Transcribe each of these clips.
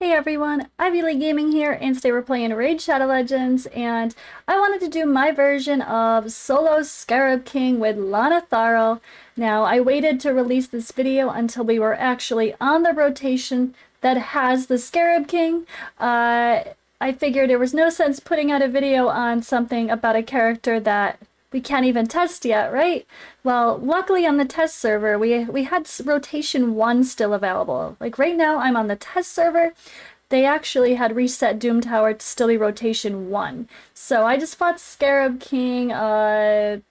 Hey everyone, Ivy League Gaming here, and today we're playing Raid Shadow Legends, and I wanted to do my version of solo Scarab King with LONATHARIL. Now, I waited to release this video until we were actually on the rotation that has the Scarab King. I figured there was no sense putting out a video on something about a character that we can't even test yet, right? Well, luckily on the test server, we had rotation 1 still available. Like right now, I'm on the test server. They actually had reset Doom Tower to still be rotation 1. So I just fought Scarab King, well,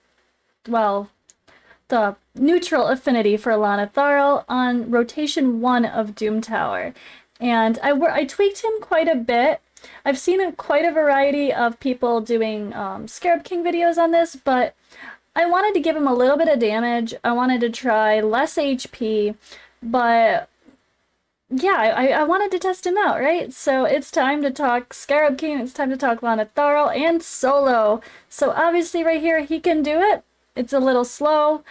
the neutral affinity for LONATHARIL on rotation 1 of Doom Tower. And I tweaked him quite a bit. I've seen quite a variety of people doing Scarab King videos on this, but I wanted to give him a little bit of damage. I wanted to try less HP, but yeah, I wanted to test him out, right? So it's time to talk Scarab King, it's time to talk LONATHARIL and solo. So obviously right here, he can do it. It's a little slow.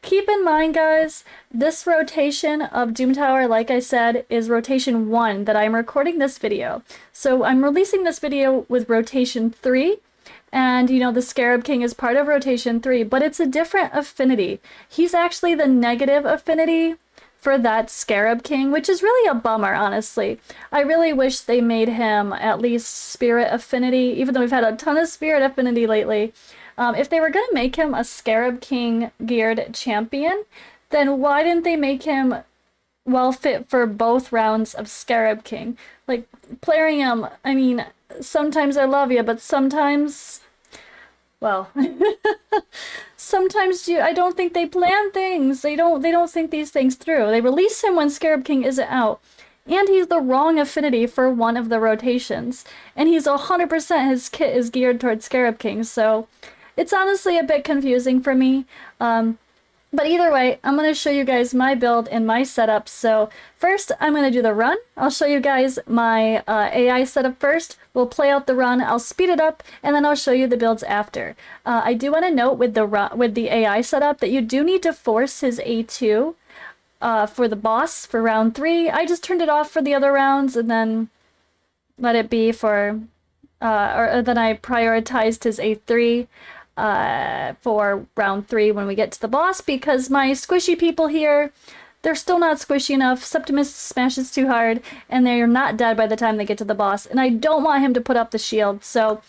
Keep in mind, guys, this rotation of Doom Tower, like I said, is rotation 1 that I'm recording this video. So I'm releasing this video with rotation 3, and you know, the Scarab King is part of rotation 3, but it's a different affinity. He's actually the negative affinity for that Scarab King, which is really a bummer, honestly. I really wish they made him at least Spirit affinity, even though we've had a ton of Spirit affinity lately. If they were going to make him a Scarab King geared champion, then why didn't they make him well fit for both rounds of Scarab King? Like, playing him, I mean, sometimes I love you, but sometimes, well, sometimes I don't think they plan things. They don't think these things through. They release him when Scarab King isn't out. And he's the wrong affinity for one of the rotations. And he's 100% his kit is geared towards Scarab King, so it's honestly a bit confusing for me. But either way, I'm going to show you guys my build and my setup. So first, I'm going to do the run. I'll show you guys my AI setup first. We'll play out the run. I'll speed it up, and then I'll show you the builds after. I do want to note with the AI setup that you do need to force his A2 for the boss for round 3. I just turned it off for the other rounds and then let it be for, or then I prioritized his A3 for round 3 when we get to the boss, because my squishy people here, they're still not squishy enough. Septimus smashes too hard, and they're not dead by the time they get to the boss, and I don't want him to put up the shield, so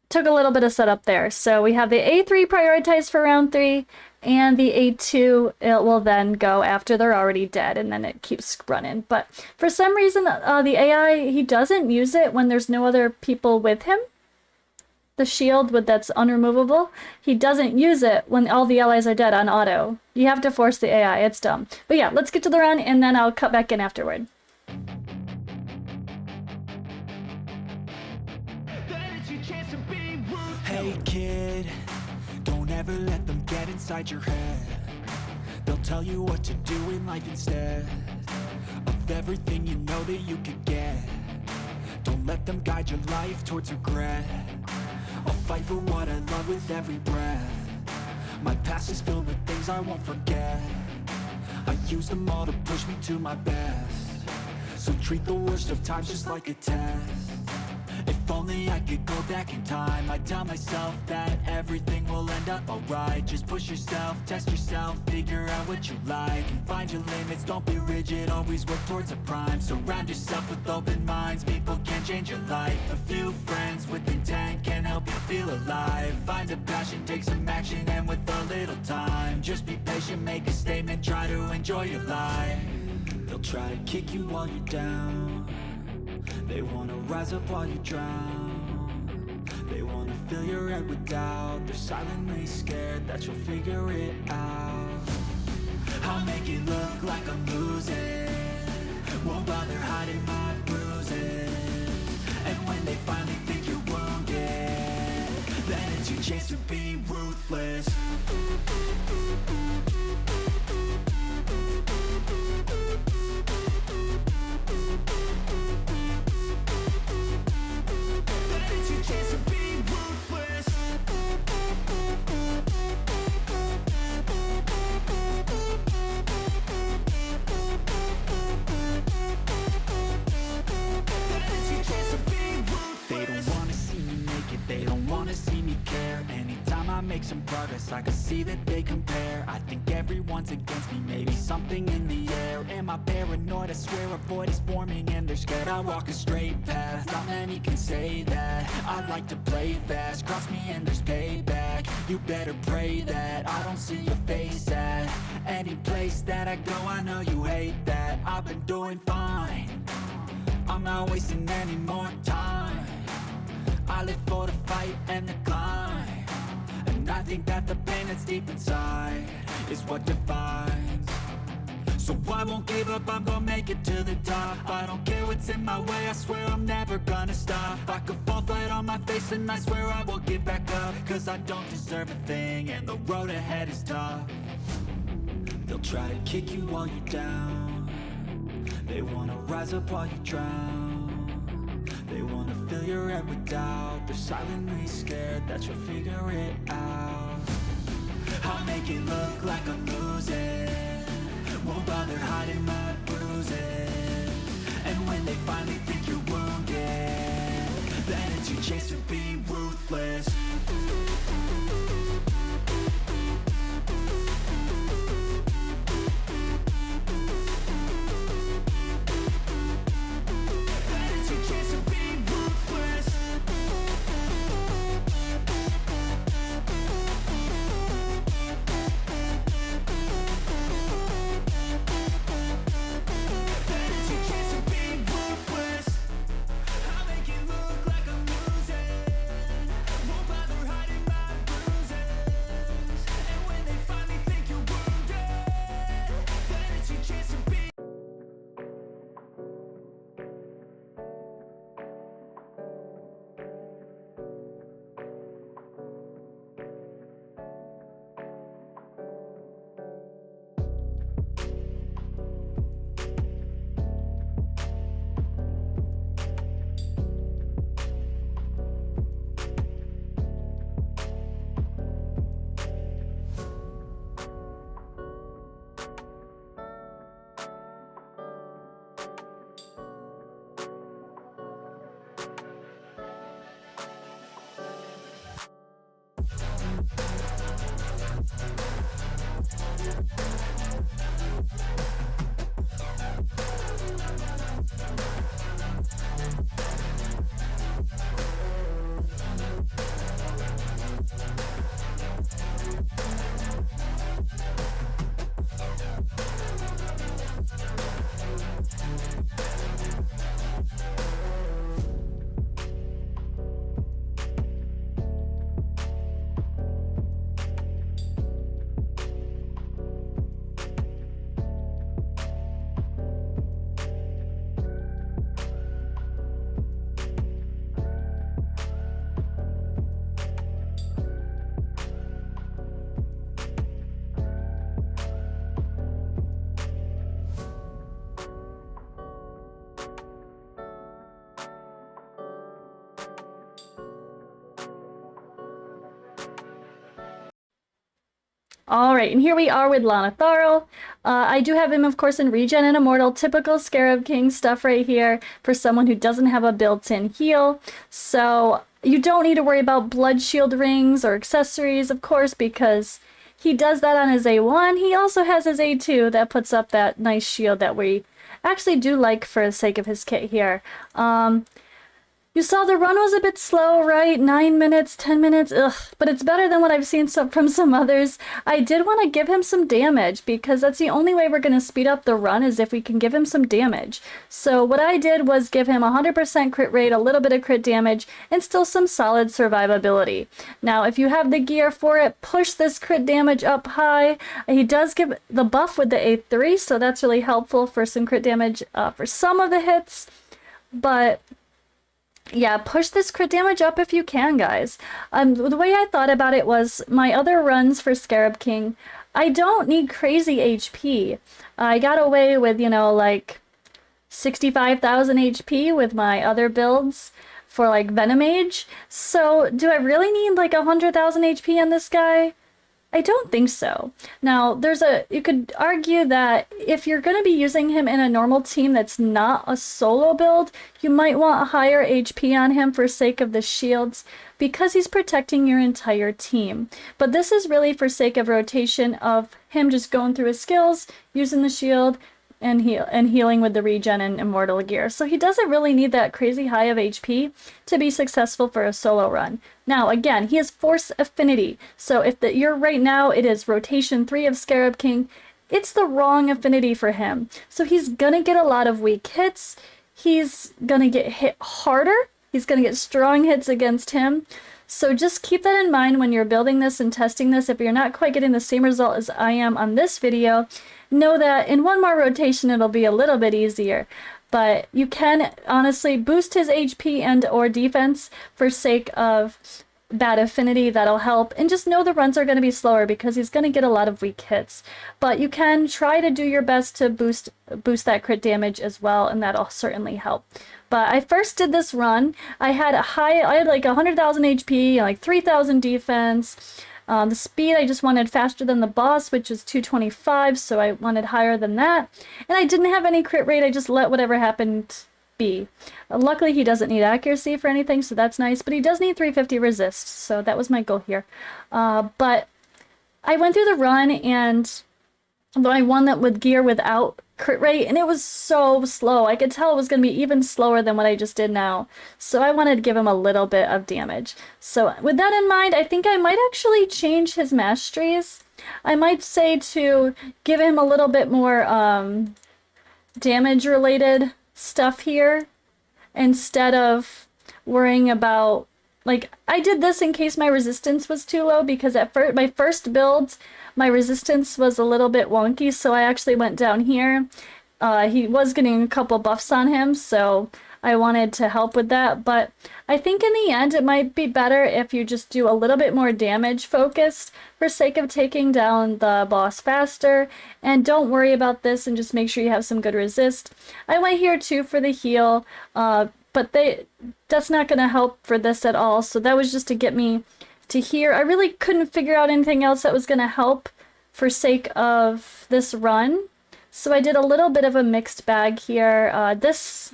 took a little bit of setup there. So we have the A3 prioritized for round 3, and the A2, it will then go after they're already dead, and then it keeps running. But for some reason, the AI, he doesn't use it when there's no other people with him. The shield that's unremovable, he doesn't use it when all the allies are dead on auto. You have to force the AI, it's dumb. But yeah, let's get to the run, and then I'll cut back in afterward. Hey kid, don't ever let them get inside your head. They'll tell you what to do in life instead of everything you know that you could get. Don't let them guide your life towards regret. I'll fight for what I love with every breath. My past is filled with things I won't forget. I use them all to push me to my best. So treat the worst of times just like a test. If only I could go back in time, I'd tell myself that everything will end up alright. Just push yourself, test yourself, figure out what you like, and find your limits, don't be rigid, always work towards a prime. Surround yourself with open minds, people can change your life. A few friends with intent can help you feel alive. Find a passion, take some action, and with a little time, just be patient, make a statement, try to enjoy your life. They'll try to kick you while you're down. They wanna rise up while you drown. They wanna fill your head with doubt. They're silently scared that you'll figure it out. I'll make it look like I'm losing, won't bother hiding my bruises. And when they finally think you're wounded, then it's your chance to be ruthless. make some progress, I can see that they compare. I think everyone's against me, maybe something in the air. Am I paranoid? I swear a void is forming and they're scared. I walk a straight path, not many can say that. I like to play fast, cross me and there's payback. You better pray that I don't see your face at any place that I go. I know you hate that. I've been doing fine, I'm not wasting any more time. I live for the fight and the climb, and I think that the pain that's deep inside is what defines. So I won't give up, I'm gonna make it to the top. I don't care what's in my way, I swear I'm never gonna stop. I could fall flat on my face and I swear I will get back up, cause I don't deserve a thing and the road ahead is tough. They'll try to kick you while you're down, they wanna rise up while you drown. They wanna fill your head with doubt, they're silently scared that you'll figure it out. I'll make it look like I'm losing, won't bother hiding my bruises. And when they finally think you're wounded, then it's your chance to be ruthless. Alright, and here we are with LONATHARIL. I do have him, of course, in Regen and Immortal. Typical Scarab King stuff right here for someone who doesn't have a built-in heal. So you don't need to worry about blood shield rings or accessories, of course, because he does that on his A1. He also has his A2 that puts up that nice shield that we actually do like for the sake of his kit here. You saw the run was a bit slow, right? 9 minutes, 10 minutes, ugh. But it's better than what I've seen from some others. I did want to give him some damage because that's the only way we're going to speed up the run is if we can give him some damage. So what I did was give him 100% crit rate, a little bit of crit damage, and still some solid survivability. Now, if you have the gear for it, push this crit damage up high. He does give the buff with the A3, so that's really helpful for some crit damage for some of the hits. But yeah, push this crit damage up if you can, guys. The way I thought about it was my other runs for Scarab King, I don't need crazy HP. I got away with, you know, like 65,000 HP with my other builds for like Venom Mage. So do I really need like 100,000 HP on this guy? I don't think so. Now, you could argue that if you're going to be using him in a normal team that's not a solo build, you might want higher HP on him for sake of the shields because he's protecting your entire team. But this is really for sake of rotation of him just going through his skills, using the shield, and healing with the regen and immortal gear. So he doesn't really need that crazy high of HP to be successful for a solo run. Now, again, he has Force Affinity. So if you're right now, it is Rotation 3 of Scarab King. It's the wrong affinity for him. So he's gonna get a lot of weak hits. He's gonna get hit harder. He's gonna get strong hits against him. So just keep that in mind when you're building this and testing this. If you're not quite getting the same result as I am on this video, know that in one more rotation it'll be a little bit easier. But you can honestly boost his HP and or defense for sake of that affinity. That'll help. And just know the runs are going to be slower because he's going to get a lot of weak hits. But you can try to do your best to boost that crit damage as well, and that'll certainly help. But I first did this run. I had like 100,000 HP, like 3,000 defense. The speed, I just wanted faster than the boss, which is 225, so I wanted higher than that. And I didn't have any crit rate, I just let whatever happened be. Luckily, he doesn't need accuracy for anything, so that's nice, but he does need 350 resist, so that was my goal here. But I went through the run, and I won that with gear without crit rate, and it was so slow. I could tell it was going to be even slower than what I just did now. So I wanted to give him a little bit of damage. So with that in mind, I think I might actually change his masteries. I might say to give him a little bit more damage related stuff here instead of worrying about, like, I did this in case my resistance was too low because at my first build my resistance was a little bit wonky, so I actually went down here. He was getting a couple buffs on him, so I wanted to help with that, but I think in the end it might be better if you just do a little bit more damage focused for sake of taking down the boss faster, and don't worry about this and just make sure you have some good resist. I went here too for the heal, but that's not going to help for this at all, so that was just to get me to here. I really couldn't figure out anything else that was going to help for sake of this run, so I did a little bit of a mixed bag here. This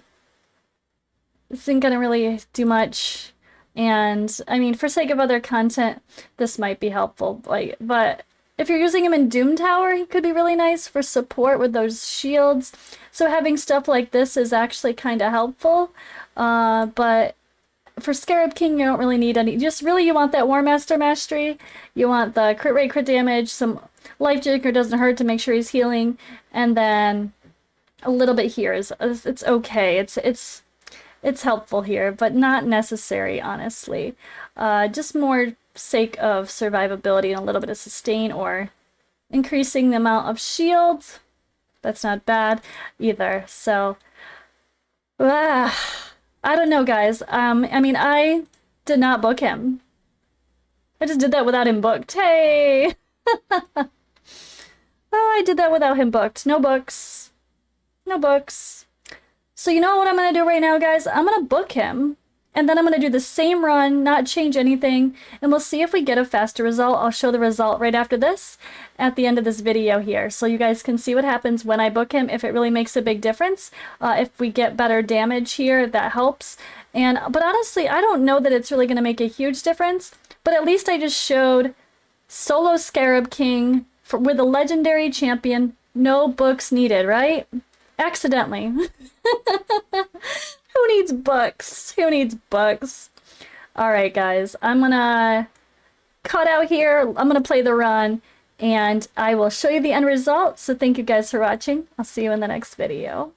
isn't going to really do much, and I mean, for sake of other content, this might be helpful, but if you're using him in Doom Tower, he could be really nice for support with those shields, so having stuff like this is actually kind of helpful, but for Scarab King, you don't really need any. Just really, you want that War Master mastery. You want the crit rate, crit damage, some life jinker doesn't hurt to make sure he's healing, and then a little bit here is it's okay. It's helpful here, but not necessary, honestly. Just more sake of survivability and a little bit of sustain or increasing the amount of shield. That's not bad either. So, I don't know, guys. I mean, I did not book him. I just did that without him booked. Hey! Oh, I did that without him booked. No books. No books. So you know what I'm going to do right now, guys? I'm going to book him, and then I'm going to do the same run, not change anything, and we'll see if we get a faster result. I'll show the result right after this at the end of this video here, so you guys can see what happens when I book him, if it really makes a big difference. If we get better damage here, that helps. But honestly, I don't know that it's really going to make a huge difference, but at least I just showed solo Scarab King with a legendary champion, no books needed, right? Accidentally. Who needs books? Who needs books? Alright, guys. I'm gonna cut out here. I'm gonna play the run, and I will show you the end result. So thank you guys for watching. I'll see you in the next video.